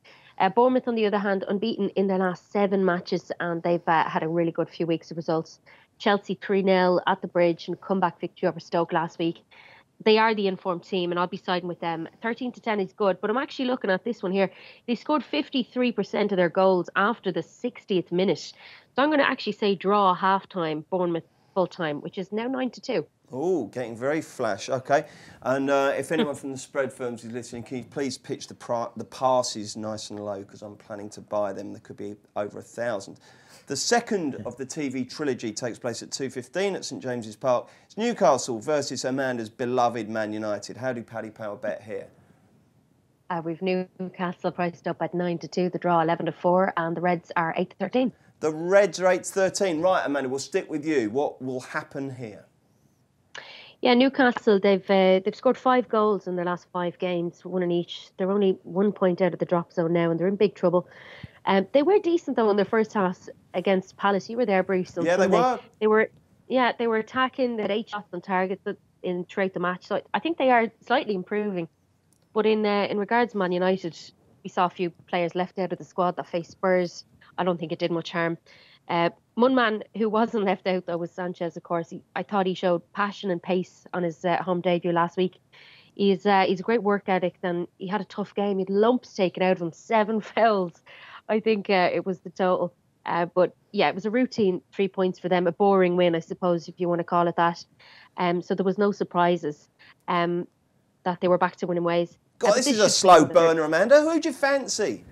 Bournemouth, on the other hand, unbeaten in their last 7 matches, and they've had a really good few weeks of results. Chelsea 3-0 at the Bridge and comeback victory over Stoke last week. They are the informed team, and I'll be siding with them. 13-10 is good, but I'm actually looking at this one here. They scored 53% of their goals after the 60th minute. So I'm going to actually say draw half-time, Bournemouth full-time, which is now 9-2. Oh, getting very flash. Okay. And if anyone from the spread firms is listening, can you please pitch the passes nice and low, because I'm planning to buy them. There could be over 1,000. The second of the TV trilogy takes place at 2:15 at St James's Park. It's Newcastle versus Amanda's beloved Man United. How do Paddy Power bet here? We've Newcastle priced up at 9-2, the draw 11-4, and the Reds are 8-13. The Reds are 8-13. Right, Amanda, we'll stick with you. What will happen here? Yeah, Newcastle, they've scored 5 goals in their last 5 games, 1 in each. They're only 1 point out of the drop zone now, and they're in big trouble. They were decent, though, in their first half against Palace. You were there, Bruce. Yeah, they were. They were attacking. They had 8 shots on target throughout the match. So I think they are slightly improving. But in regards to Man United, we saw a few players left out of the squad that faced Spurs. I don't think it did much harm. One man who wasn't left out, though, was Sanchez, of course. I thought he showed passion and pace on his home debut last week. He's a great work ethic, and he had a tough game. He had lumps taken out of him, 7 fouls. I think it was the total. But yeah, it was a routine 3 points for them, a boring win, I suppose, if you want to call it that. So there was no surprises that they were back to winning ways. God, this is a slow burner, Amanda. Who'd you fancy?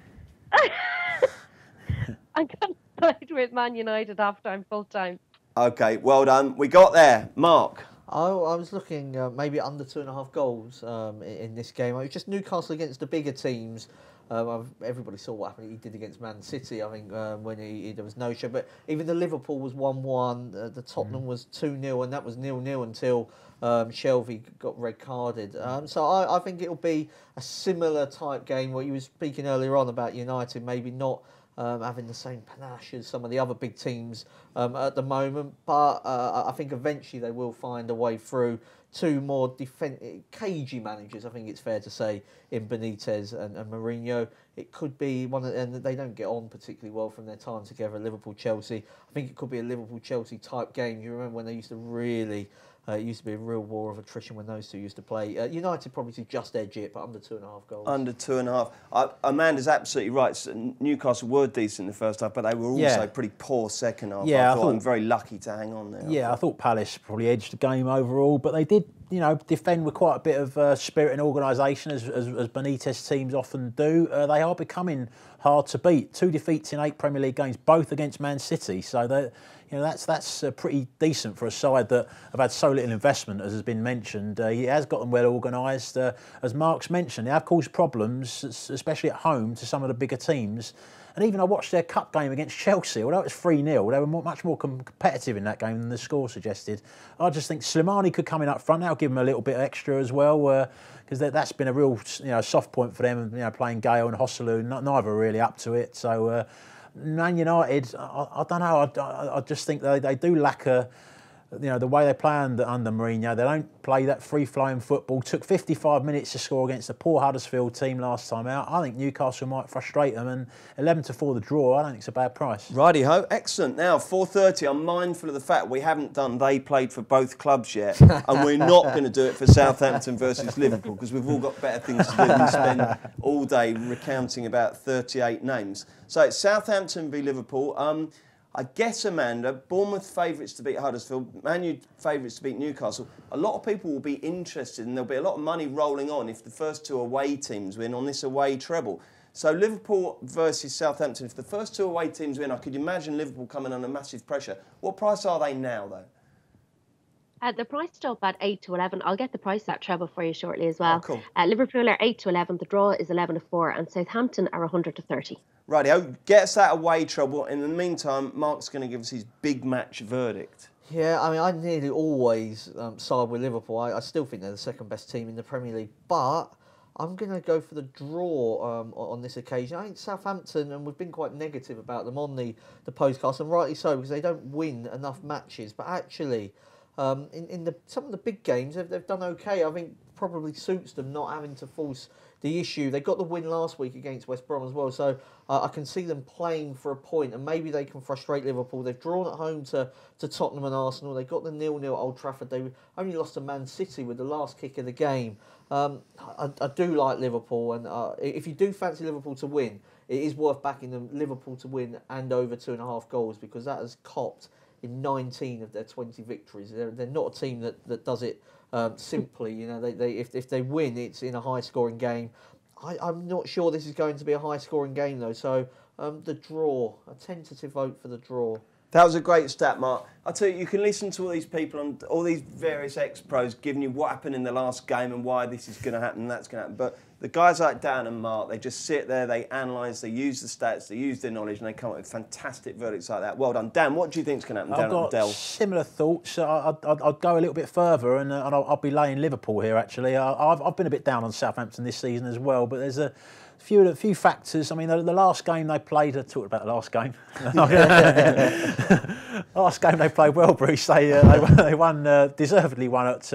I'm going to side with Man United half-time, full-time. OK, well done. We got there. Mark? I was looking maybe under 2.5 goals in this game. It was just Newcastle against the bigger teams. Everybody saw what happened. He did against Man City, I think, when there was no show. But even the Liverpool was 1-1. The Tottenham was 2-0, and that was 0-0 until Shelvey got red carded. So I think it'll be a similar type game. What you were speaking earlier on about United, maybe not having the same panache as some of the other big teams at the moment. But I think eventually they will find a way through. 2 more cagey managers, I think it's fair to say, in Benitez and Mourinho. It could be one of, and they don't get on particularly well from their time together, Liverpool-Chelsea. I think it could be a Liverpool-Chelsea type game. You remember when they used to really, it used to be a real war of attrition when those two used to play. United probably just edge it, but under 2.5 goals. Under 2.5. Amanda's absolutely right. Newcastle were decent in the first half, but they were also pretty poor second half. Yeah, I thought I'm very lucky to hang on there. Yeah, I thought Palace probably edged the game overall, but they did, defend with quite a bit of spirit and organisation, as Benitez teams often do. They are becoming hard to beat. 2 defeats in 8 Premier League games, both against Man City. So that's pretty decent for a side that have had so little investment, as has been mentioned. He has got them well organised. As Mark's mentioned, they have caused problems, especially at home, to some of the bigger teams. And even I watched their cup game against Chelsea. Although it was 3-0, they were much more competitive in that game than the score suggested. I just think Slimani could come in up front. That'll give them a little bit extra as well, because that's been a real soft point for them. Playing Gale and Hosselu, neither are really up to it. So Man United, I don't know. I just think they do lack the way they play under Mourinho. They don't play that free-flowing football. Took 55 minutes to score against a poor Huddersfield team last time out. I think Newcastle might frustrate them, and 11-4 the draw, I don't think it's a bad price. Righty-ho, excellent. Now, 4:30, I'm mindful of the fact we haven't done They Played for both clubs yet, and we're not going to do it for Southampton versus Liverpool, because we've all got better things to do than spend all day recounting about 38 names. So it's Southampton v Liverpool. I guess, Amanda, Bournemouth favourites to beat Huddersfield, Man U favourites to beat Newcastle. A lot of people will be interested, and there'll be a lot of money rolling on if the first 2 away teams win on this away treble. So Liverpool versus Southampton. If the first 2 away teams win, I could imagine Liverpool coming under massive pressure. What price are they now, though? They're priced up at 8 to 11. I'll get the price at treble for you shortly as well. Oh, cool. Liverpool are 8 to 11. The draw is 11 to 4, and Southampton are 100 to 30. Rightio, get us that away trouble. In the meantime, Mark's going to give us his big match verdict. Yeah, I mean, I nearly always side with Liverpool. I still think they're the second best team in the Premier League, but I'm going to go for the draw on this occasion. I think Southampton, and we've been quite negative about them on the Postcast, and rightly so, because they don't win enough matches. But actually, in some of the big games, they've done okay. I think probably suits them not having to force the issue. They got the win last week against West Brom as well, so I can see them playing for a point, and maybe they can frustrate Liverpool. They've drawn at home to Tottenham and Arsenal. They got the 0-0 at Old Trafford. They only lost to Man City with the last kick of the game. I do like Liverpool, and if you do fancy Liverpool to win, it is worth backing them, Liverpool to win and over 2.5 goals, because that has copped in 19 of their 20 victories. They're not a team that does it simply. You know, if they win, it's in a high-scoring game. I'm not sure this is going to be a high-scoring game, though, so the draw, a tentative vote for the draw. That was a great stat, Mark. I tell you can listen to all these people and all these various ex-pros giving you what happened in the last game and why this is going to happen and that's going to happen. But the guys like Dan and Mark, they just sit there, they analyse, they use the stats, they use their knowledge, and they come up with fantastic verdicts like that. Well done. Dan, what do you think is going to happen down at the Dell? I've got similar thoughts. I'd go a little bit further, and I'll be laying Liverpool here, actually. I've been a bit down on Southampton this season as well, but there's a few factors. I mean, the last game they played, I talked about the last game. Last game they played well, Bruce. They won, deservedly won at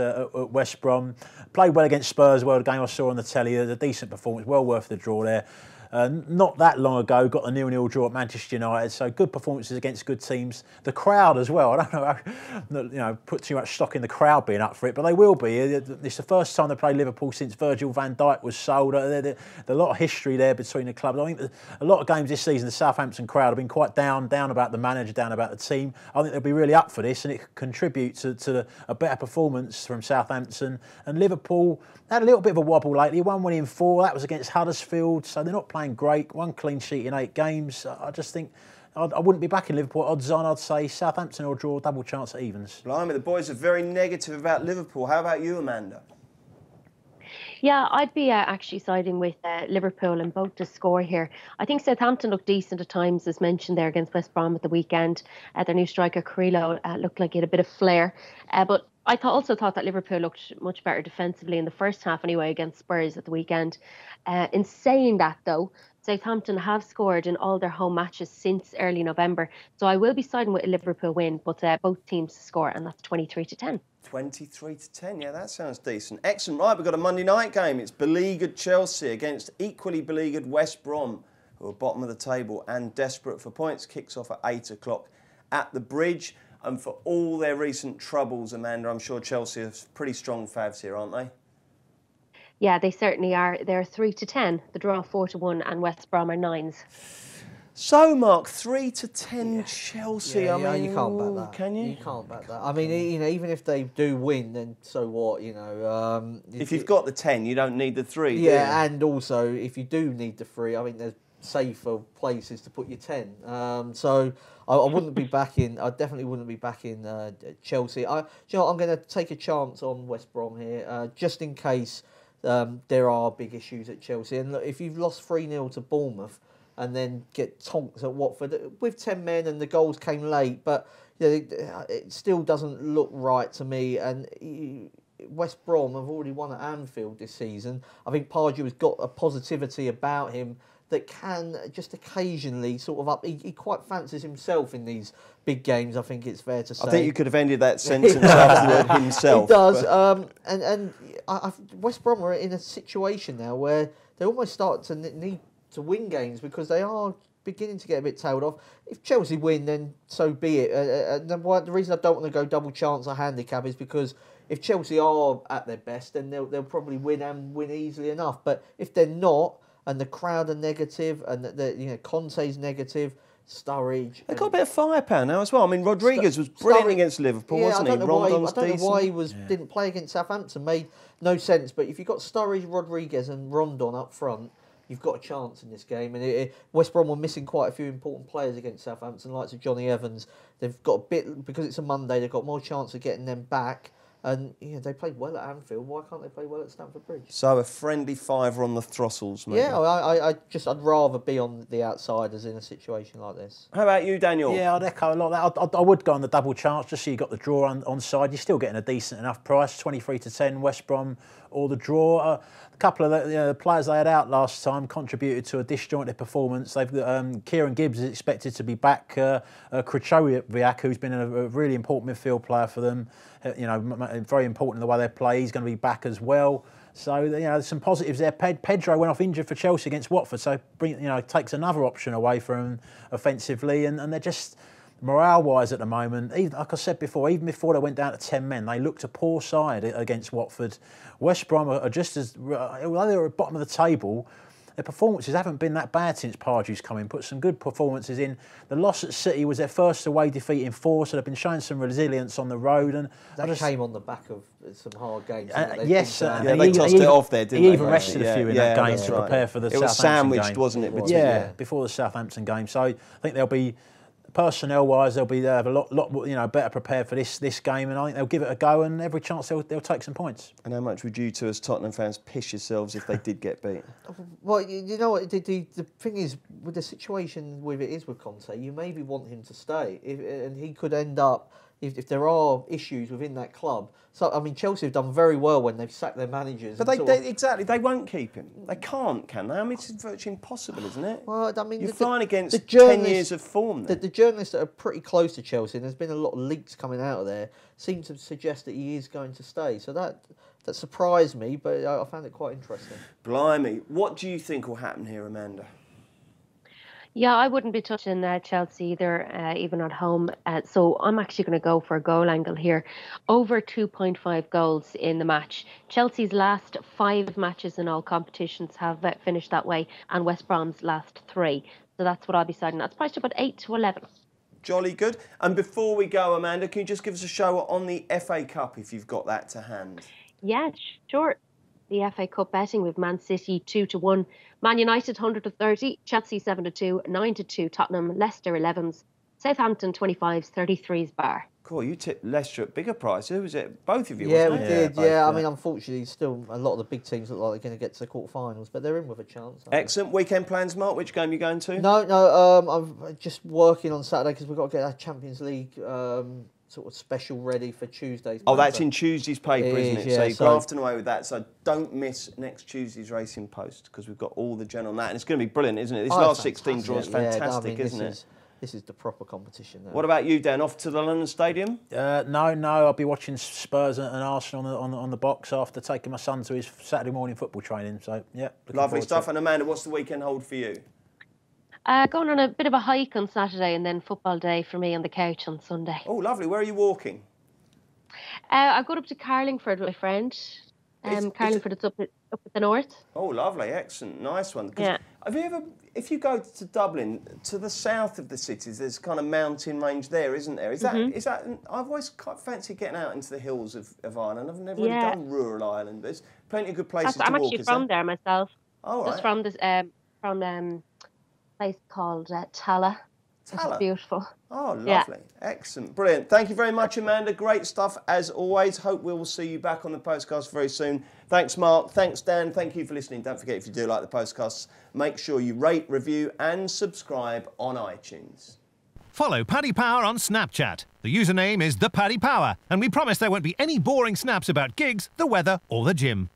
West Brom. Played well against Spurs, well, the game I saw on the telly. A decent performance, well worth the draw there. Not that long ago, got the 0-0 draw at Manchester United, so good performances against good teams. The crowd as well, I don't know, put too much stock in the crowd being up for it, but they will be. It's the first time they played Liverpool since Virgil van Dijk was sold. There's a lot of history there between the clubs. I think a lot of games this season, the Southampton crowd have been quite down about the manager, down about the team. I think they'll be really up for this, and it could contribute to a better performance from Southampton. And Liverpool had a little bit of a wobble lately. 1 win in 4, that was against Huddersfield, so they're not playing great. 1 clean sheet in 8 games. I just think I wouldn't be backing Liverpool. Odds on, I'd say Southampton or draw, double chance at evens. Blimey, the boys are very negative about Liverpool. How about you, Amanda? Yeah, I'd be actually siding with Liverpool and both to score here. I think Southampton looked decent at times, as mentioned there, against West Brom at the weekend. Their new striker, Carrillo, looked like he had a bit of flair. But I also thought that Liverpool looked much better defensively in the first half anyway against Spurs at the weekend. In saying that, though, Southampton have scored in all their home matches since early November. So I will be siding with a Liverpool win, but both teams to score, and that's 23-10. 23-10, yeah, that sounds decent. Excellent. Right, we've got a Monday night game. It's beleaguered Chelsea against equally beleaguered West Brom, who are bottom of the table and desperate for points. Kicks off at 8 o'clock at the Bridge. And for all their recent troubles, Amanda, I'm sure Chelsea are pretty strong favs here, aren't they? Yeah, they certainly are. They're 3-10. The draw 4-1, and West Brom are 9s. So, Mark, 3-10 Chelsea. Yeah, I mean, you can't back that. Can you? You can't back that. I mean, even if they do win, then so what? If you've got the 10, you don't need the 3. Yeah, do you? And also if you do need the 3, I think there's safer places to put your 10. So I wouldn't be backing. I definitely wouldn't be backing Chelsea. I'm going to take a chance on West Brom here, just in case there are big issues at Chelsea. And look, if you've lost 3-0 to Bournemouth and then get tonked at Watford with 10 men and the goals came late, but it still doesn't look right to me. And West Brom have already won at Anfield this season. I think Pardew has got a positivity about him that can just occasionally sort of up. He quite fancies himself in these big games, I think it's fair to say. I think you could have ended that sentence after the word himself. He does. And West Brom are in a situation now where they almost start to need to win games because they are beginning to get a bit tailed off. If Chelsea win, then so be it. The reason I don't want to go double chance or handicap is because if Chelsea are at their best, then they'll probably win and win easily enough. But if they're not, and the crowd are negative, and Conte's negative, Sturridge. They've got a bit of firepower now as well. I mean, Rodriguez was brilliant against Liverpool, wasn't he? I don't know why he didn't play against Southampton. Made no sense. But if you've got Sturridge, Rodriguez, and Rondon up front, you've got a chance in this game. And West Brom were missing quite a few important players against Southampton, like Johnny Evans. They've got a bit, because it's a Monday, they've got more chance of getting them back. And they played well at Anfield. Why can't they play well at Stamford Bridge? So a friendly fiver on the throttles, maybe. Yeah, I'd rather be on the outsiders in a situation like this. How about you, Daniel? Yeah, I'd echo a lot of that. I would go on the double chance just so you got the draw on side. You're still getting a decent enough price, 23-10, West Brom or the draw. A couple of the players they had out last time contributed to a disjointed performance. They've got Kieran Gibbs is expected to be back. Krychowiak, who's been a really important midfield player for them, very important in the way they play. He's going to be back as well. So there's some positives there. Pedro went off injured for Chelsea against Watford, so takes another option away from offensively, and they're just morale-wise at the moment. Even, like I said before, even before they went down to 10 men, they looked a poor side against Watford. West Brom are just as, although they're at the bottom of the table, their performances haven't been that bad since Pardew's come in. Put some good performances in. The loss at City was their first away defeat in 4, so they've been showing some resilience on the road. And that came on the back of some hard games. Yes, they tossed it off there, didn't they? He even rested a few in that game to prepare for the Southampton game. It was sandwiched, wasn't it? Before the Southampton game. So I think they'll be, personnel-wise, they'll have a lot better prepared for this game, and I think they'll give it a go, and every chance they'll take some points. And how much would you two, as Tottenham fans, piss yourselves if they did get beat? Well, you know what, the thing is, with the situation with it is with Conte, you maybe want him to stay, and he could end up, if there are issues within that club. So, I mean, Chelsea have done very well when they've sacked their managers. But they won't keep him. They can't, can they? I mean, it's virtually impossible, isn't it? Well, I mean, you're flying against 10 years of form there. The journalists that are pretty close to Chelsea, and there's been a lot of leaks coming out of there, seem to suggest that he is going to stay. So that surprised me, but I found it quite interesting. Blimey. What do you think will happen here, Amanda? Yeah, I wouldn't be touching Chelsea either, even at home. So I'm actually going to go for a goal angle here. Over 2.5 goals in the match. Chelsea's last 5 matches in all competitions have finished that way, and West Brom's last 3. So that's what I'll be siding. That's priced about 8-11. Jolly good. And before we go, Amanda, can you just give us a show on the FA Cup if you've got that to hand? Yeah, sure. The FA Cup betting with Man City 2-1, Man United 100-30, Chelsea 7-2, 9-2 Tottenham, Leicester 11s, Southampton 25s, 33s bar. Cool, you tipped Leicester at bigger price. Who was it? Both of you, yeah, wasn't we it? did. Yeah, I mean, unfortunately, still a lot of the big teams look like they're going to get to the quarterfinals, but they're in with a chance. Excellent. Weekend plans, Mark? Which game are you going to? No, I'm just working on Saturday because we've got to get our Champions League sort of special ready for Tuesday's. Oh, that's in Tuesday's paper, isn't it? Yeah, so you're grafting away with that. So don't miss next Tuesday's Racing Post because we've got all the gen on that. And it's going to be brilliant, isn't it? This last 16 draw is fantastic, isn't it? This is the proper competition now. What about you, Dan? Off to the London Stadium? No. I'll be watching Spurs and Arsenal on the box after taking my son to his Saturday morning football training. So, yeah. Lovely stuff. And Amanda, what's the weekend hold for you? Going on a bit of a hike on Saturday and then football day for me on the couch on Sunday. Oh, lovely. Where are you walking? I've got up to Carlingford with a friend. Carlingford, it's up at the north. Oh, lovely. Excellent. Nice one. Yeah. Have you ever, if you go to Dublin, to the south of the cities, there's kind of mountain range there, isn't there? Is that? I've always quite fancied getting out into the hills of Ireland. I've never really done rural Ireland. There's plenty of good places to walk. I'm actually from there myself. Oh, right. Just from this, place called Tala. It's beautiful. Oh, lovely. Yeah. Excellent. Brilliant. Thank you very much, Amanda. Great stuff as always. Hope we will see you back on the Postcast very soon. Thanks, Mark. Thanks, Dan. Thank you for listening. Don't forget, if you do like the Postcasts, make sure you rate, review and subscribe on iTunes. Follow Paddy Power on Snapchat. The username is ThePaddyPower, and we promise there won't be any boring snaps about gigs, the weather or the gym.